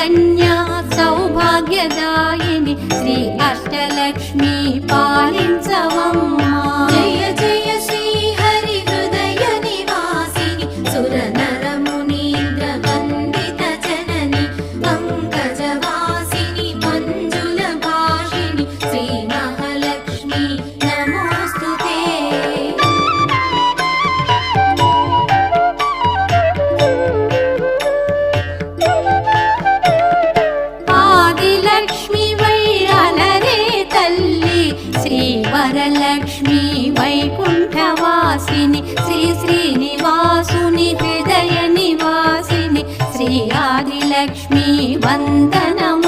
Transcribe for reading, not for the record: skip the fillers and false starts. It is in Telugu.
కన్యా సౌభాగ్యదాయిని శ్రీ అష్టలక్ష్మి పాలించవమ్మా. జయ జయ శ్రీ హరి హృదయ నివాసిని సుర నర మునీంద్ర వందిత జనని పంకజవాసిని మంజుల భాషిని శ్రీ మహాలక్ష్మి నమోస్తుతే. ఆదిలక్ష్మి వై అలరే తల్లి శ్రీ వరలక్ష్మి వైకుంఠవాసిని శ్రీ శ్రీనివాసుని హృదయ నివాసిని శ్రీ ఆదిలక్ష్మి వందనం.